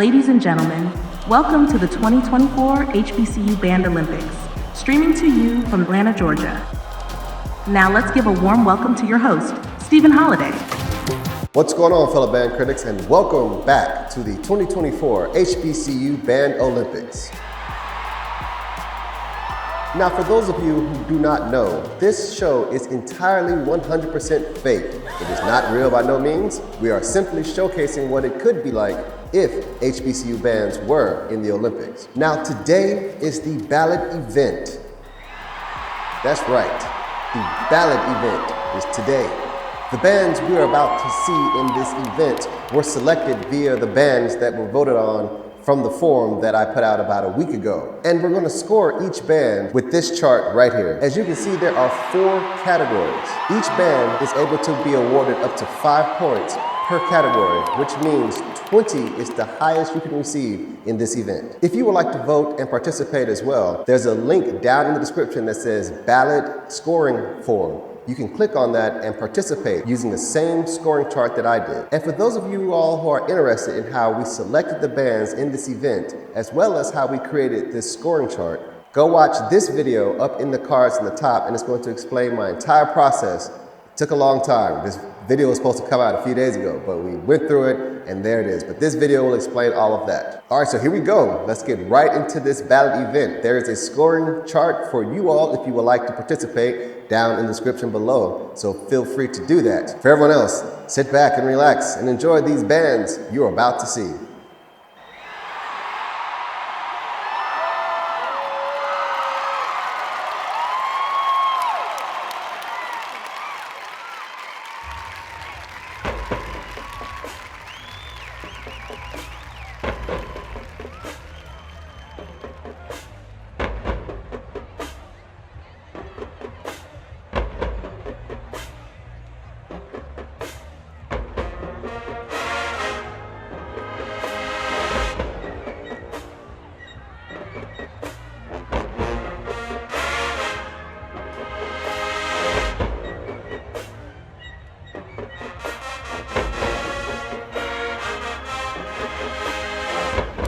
Ladies and gentlemen, welcome to the 2024 HBCU Band Olympics, streaming to you from Atlanta, Georgia. Now let's give a warm welcome to your host, Stephen Holliday. What's going on, fellow band critics, and welcome back to the 2024 HBCU Band Olympics. Now, for those of you who do not know, this show is entirely 100% fake. It is not real by no means. We are simply showcasing what it could be like if HBCU bands were in the Olympics. Now, today is the ballot event. That's right, the ballot event is today. The bands we are about to see in this event were selected via the bands that were voted on from the form that I put out about a week ago. And we're gonna score each band with this chart right here. As you can see, there are 4 categories. Each band is able to be awarded up to 5 points per category, which means 20 is the highest you can receive in this event. If you would like to vote and participate as well, there's a link down in the description that says Ballad Scoring Form. You can click on that and participate using the same scoring chart that I did. And for those of you all who are interested in how we selected the bands in this event, as well as how we created this scoring chart, go watch this video up in the cards in the top, and it's going to explain my entire process. It took a long time. This video was supposed to come out a few days ago, but we went through it and there it is. But this video will explain all of that. All right, so here we go. Let's get right into this ballot event. There is a scoring chart for you all if you would like to participate down in the description below. So feel free to do that. For everyone else, sit back and relax and enjoy these bands you're about to see.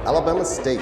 Alabama State.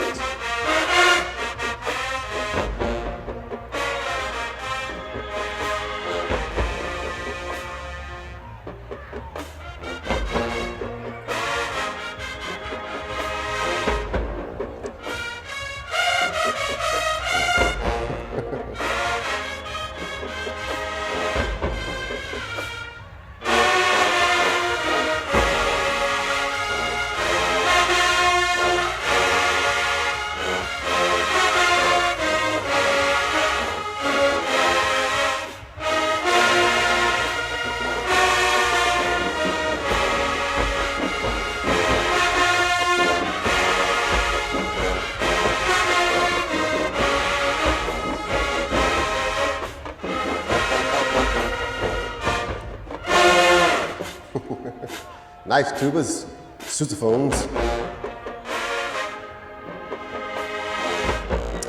Nice tubas, sousaphones.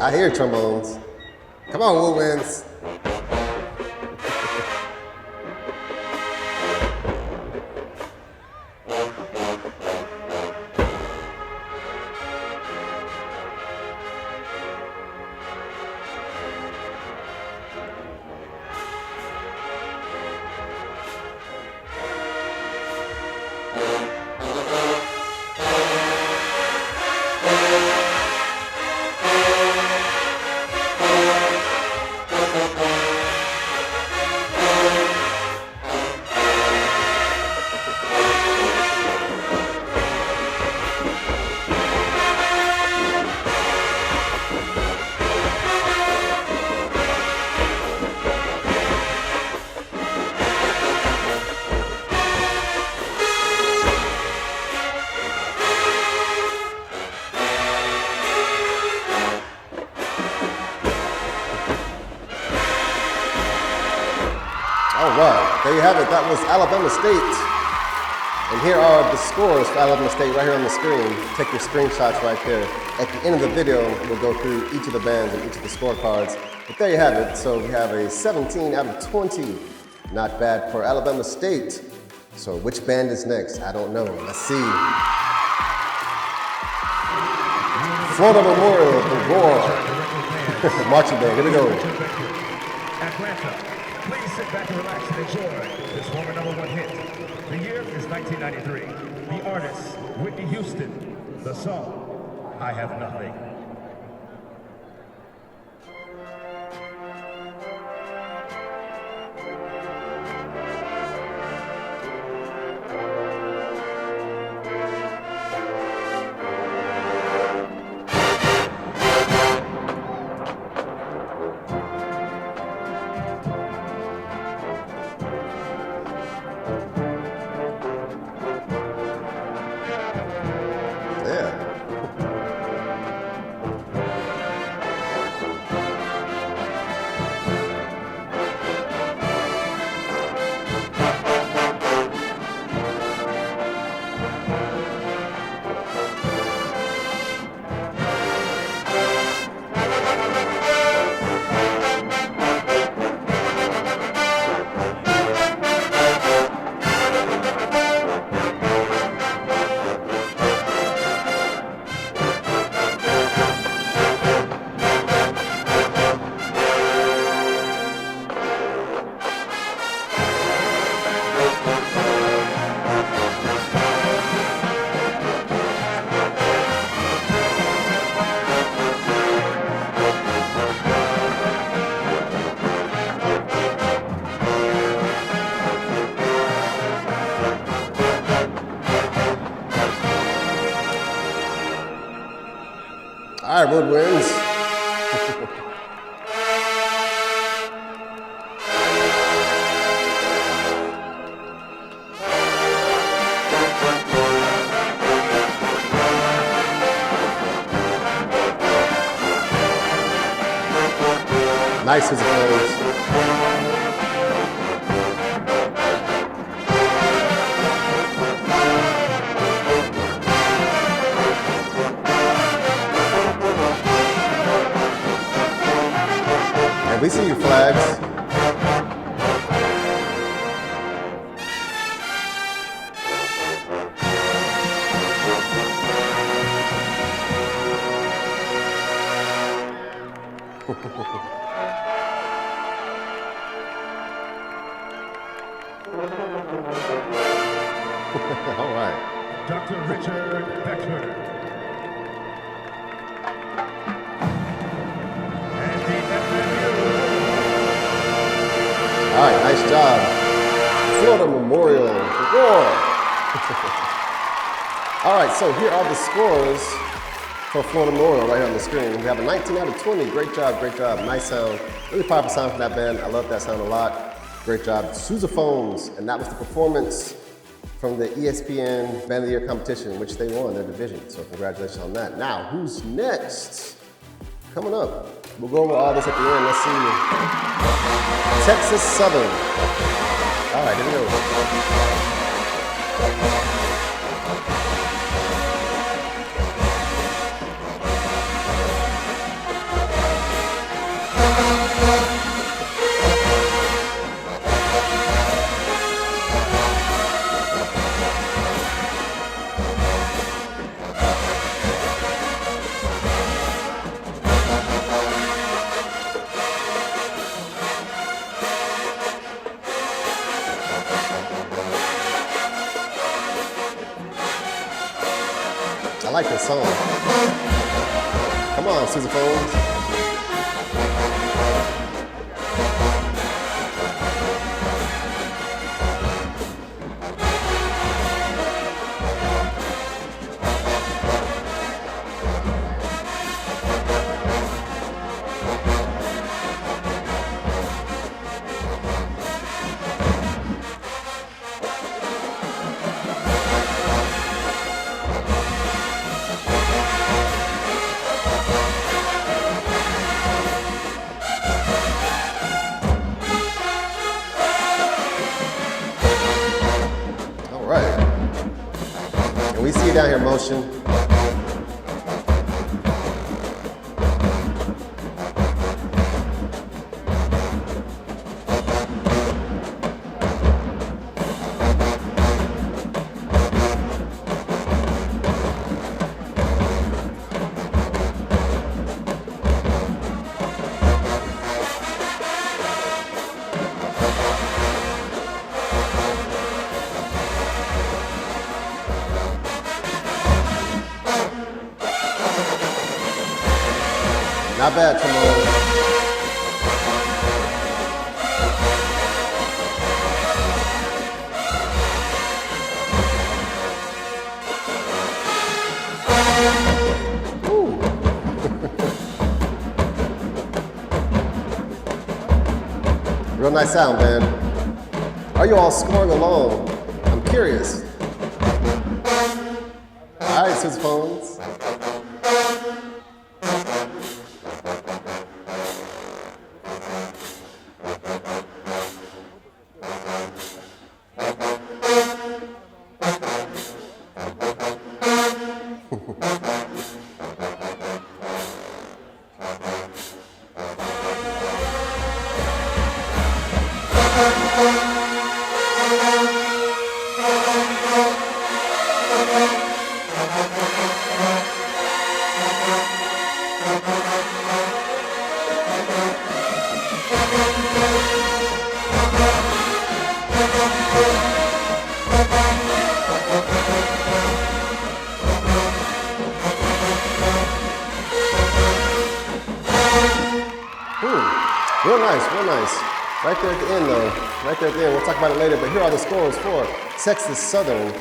I hear trombones. Come on, woodwinds. All right, there you have it. That was Alabama State. And here are the scores for Alabama State right here on the screen. Take your screenshots right there. At the end of the video, we'll go through each of the bands and each of the scorecards. But there you have it. So we have a 17 out of 20. Not bad for Alabama State. So which band is next? I don't know. Let's see. Florida Memorial, the Roar. Marching band, here we go. Atlanta, please sit back and relax and enjoy this former #1 hit. The year is 1993. The artist, Whitney Houston. The song, I Have Nothing. All right, Woodwinds. Nice as it goes. We see your flags. All right. Dr. Richard Beckler. And the FMU. All right, nice job. Florida Memorial Roar. All right, so here are the scores for Florida Memorial right here on the screen. We have a 19 out of 20. Great job, great job. Nice sound. Really powerful sound from that band. I love that sound a lot. Great job. Sousaphones, and that was the performance from the ESPN Band of the Year competition, which they won their division. So congratulations on that. Now, who's next? Coming up. We'll go over all this at the end. Let's see. Texas Southern. All right, here we go. I like this song. Come on, Sousaphones. We see you down here in motion. Not bad, Timon. Real nice sound, man. Are you all scoring along? I'm curious. All right, sousaphones. Real nice, real nice. Right there at the end though, right there at the end. We'll talk about it later, but here are the scores for Texas Southern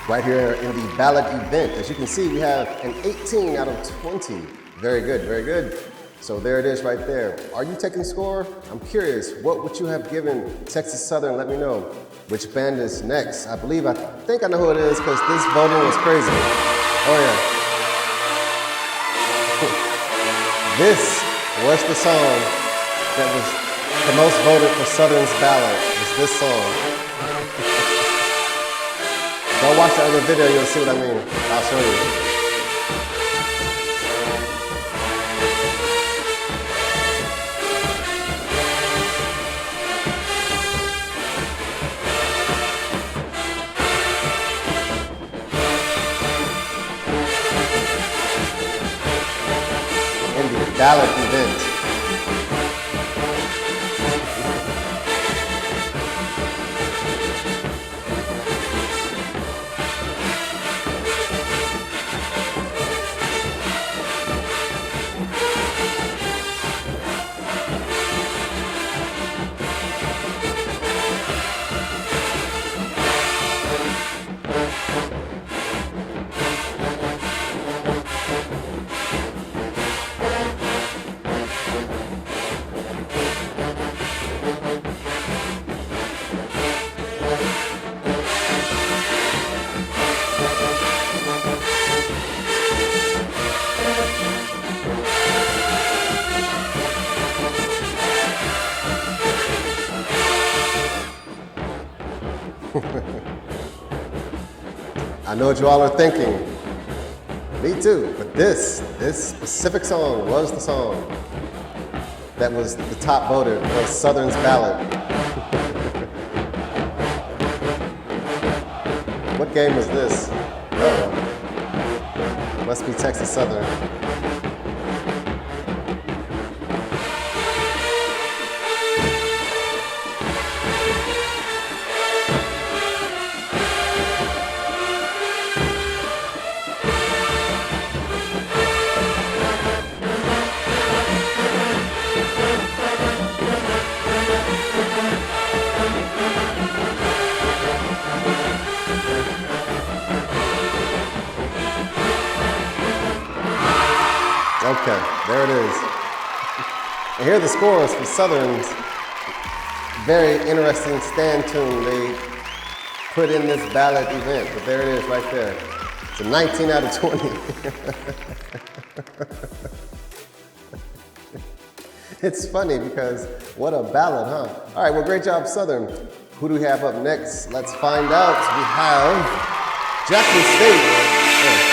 right here in the ballot event. As you can see, we have an 18 out of 20. Very good, very good. So there it is right there. Are you taking score? I'm curious, what would you have given Texas Southern? Let me know. Which band is next? I think I know who it is because this voting was crazy. Oh yeah. This was the song that was the most voted for Southern's ballot, is this song. Go watch the other video, you'll see what I mean. I'll show you. In the ballot event. I know what you all are thinking. Me too, but this specific song was the song that was the top voted for Southern's ballot. What game is this? Uh-oh. Must be Texas Southern. Okay, there it is. And here are the scores for Southern's very interesting stand tune they put in this ballot event. But there it is right there. It's a 19 out of 20. It's funny because what a ballad, huh? All right, well, great job, Southern. Who do we have up next? Let's find out. We have Jackson State. Oh.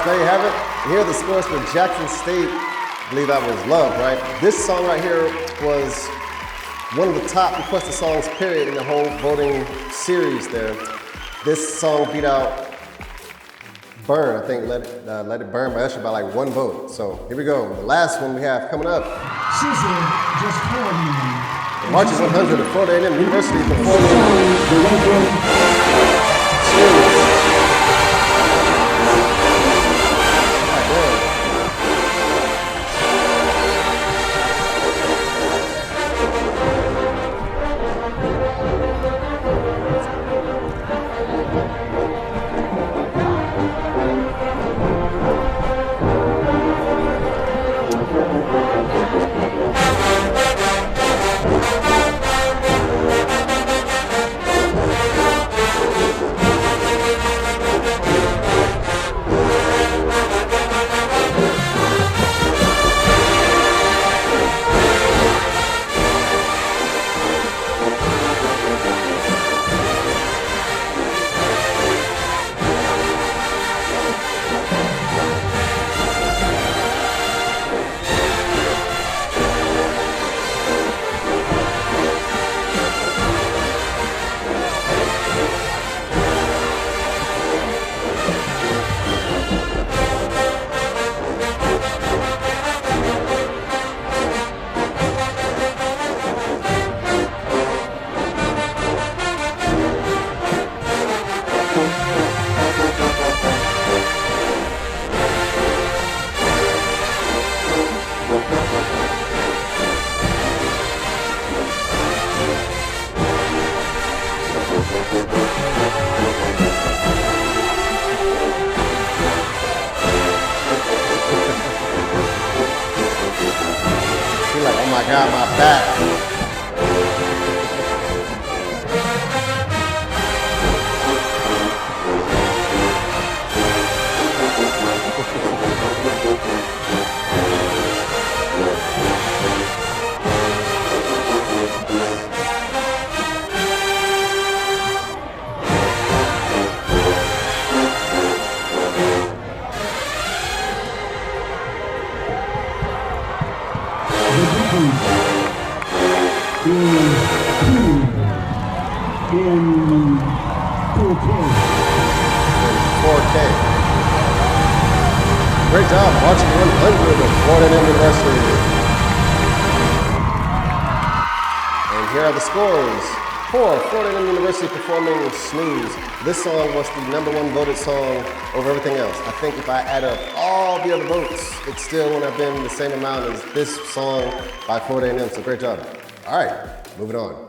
There you have it. Here are the scores for Jackson State. I believe that was Love, right? This song right here was one of the top requested songs, period, in the whole voting series there. This song beat out Burn, I think, Let It Burn by Usher by like 1 vote. So here we go. The last one we have coming up. Marches 100 at Florida A&M University performing Cheers. I got my back. Great job watching 100 of Florida A&M University. And here are the scores for Florida A&M University performing Snooze. This song was the #1 voted song over everything else. I think if I add up all the other votes, it still wouldn't have been the same amount as this song by Florida A&M, so great job. All right, moving on.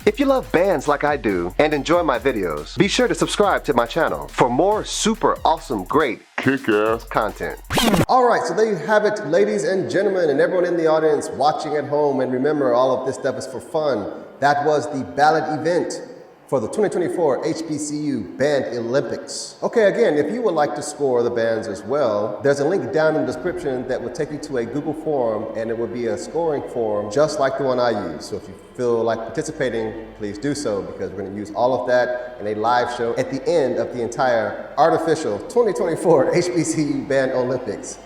If you love bands like I do and enjoy my videos, be sure to subscribe to my channel for more super awesome, great, kick-ass content. All right, so there you have it, ladies and gentlemen, and everyone in the audience watching at home. And remember, all of this stuff is for fun. That was the ballot event for the 2024 HBCU Band Olympics. Okay, again, if you would like to score the bands as well, there's a link down in the description that will take you to a Google form, and it will be a scoring form just like the one I use. So if you feel like participating, please do so, because we're going to use all of that in a live show at the end of the entire artificial 2024 HBCU Band Olympics.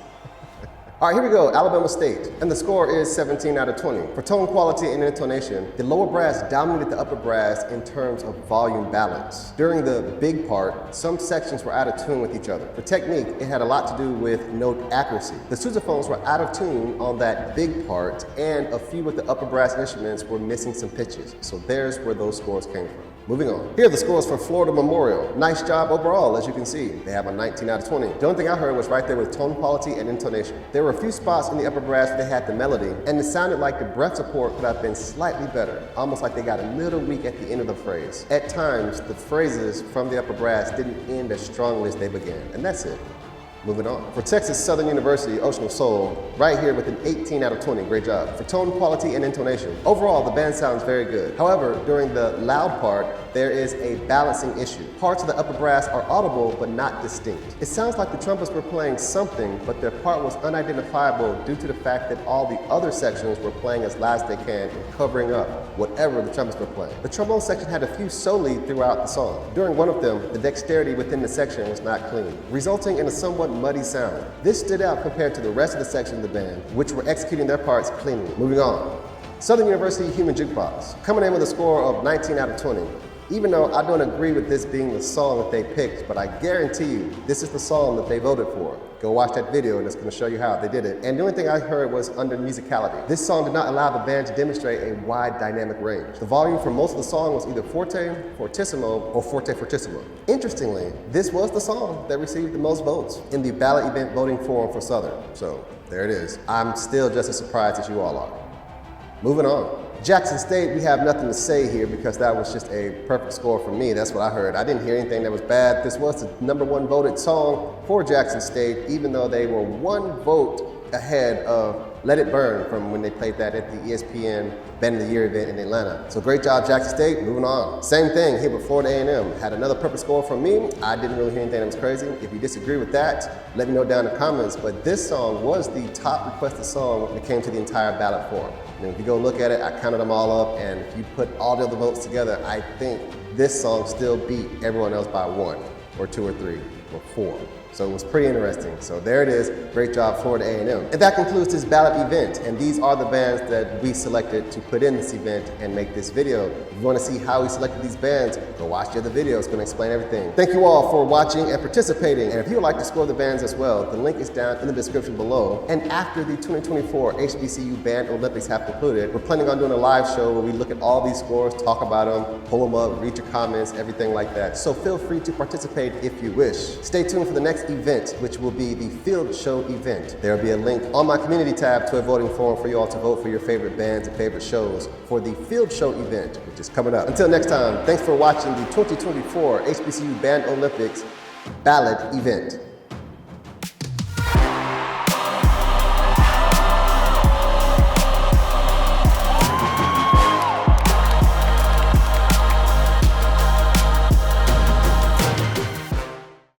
All right, here we go, Alabama State. And the score is 17 out of 20. For tone quality and intonation, the lower brass dominated the upper brass in terms of volume balance. During the big part, some sections were out of tune with each other. For technique, it had a lot to do with note accuracy. The sousaphones were out of tune on that big part, and a few of the upper brass instruments were missing some pitches. So there's where those scores came from. Moving on. Here are the scores for Florida Memorial. Nice job overall, as you can see. They have a 19 out of 20. The only thing I heard was right there with tone quality and intonation. There were a few spots in the upper brass where they had the melody, and it sounded like the breath support could have been slightly better, almost like they got a little weak at the end of the phrase. At times, the phrases from the upper brass didn't end as strongly as they began, and that's it. Moving on. For Texas Southern University, Ocean of Soul, right here with an 18 out of 20. Great job. For tone quality and intonation, overall, the band sounds very good. However, during the loud part, there is a balancing issue. Parts of the upper brass are audible, but not distinct. It sounds like the trumpets were playing something, but their part was unidentifiable due to the fact that all the other sections were playing as loud as they can and covering up whatever the trumpets were playing. The trombone section had a few soli throughout the song. During one of them, the dexterity within the section was not clean, resulting in a somewhat muddy sound. This stood out compared to the rest of the section of the band, which were executing their parts cleanly. Moving on. Southern University Human Jukebox, coming in with a score of 19 out of 20. Even though I don't agree with this being the song that they picked, but I guarantee you, this is the song that they voted for. Go watch that video and it's gonna show you how they did it. And the only thing I heard was under musicality. This song did not allow the band to demonstrate a wide dynamic range. The volume for most of the song was either forte, fortissimo, or forte fortissimo. Interestingly, this was the song that received the most votes in the Ballad Event Voting Form for Southern. So there it is. I'm still just as surprised as you all are. Moving on. Jackson State, we have nothing to say here because that was just a perfect score for me. That's what I heard. I didn't hear anything that was bad. This was the #1 voted song for Jackson State, even though they were 1 vote ahead of Let It Burn from when they played that at the ESPN Band of the Year event in Atlanta. So great job, Jackson State. Moving on. Same thing here with Florida A&M. Had another perfect score from me. I didn't really hear anything that was crazy. If you disagree with that, let me know down in the comments. But this song was the top requested song when it came to the entire ballot form. And if you go look at it, I counted them all up, and if you put all the other votes together, I think this song still beat everyone else by 1 or 2 or 3 or 4. So it was pretty interesting. So there it is. Great job, Florida A&M. And that concludes this ballot event. And these are the bands that we selected to put in this event and make this video. If you want to see how we selected these bands, go watch the other video. It's going to explain everything. Thank you all for watching and participating. And if you would like to score the bands as well, the link is down in the description below. And after the 2024 HBCU Band Olympics have concluded, we're planning on doing a live show where we look at all these scores, talk about them, pull them up, read your comments, everything like that. So feel free to participate if you wish. Stay tuned for the next event, which will be the field show event. There will be a link on my community tab to a voting form for you all to vote for your favorite bands and favorite shows for the field show event, which is coming up. Until next time, thanks for watching the 2024 HBCU Band Olympics Ballad event.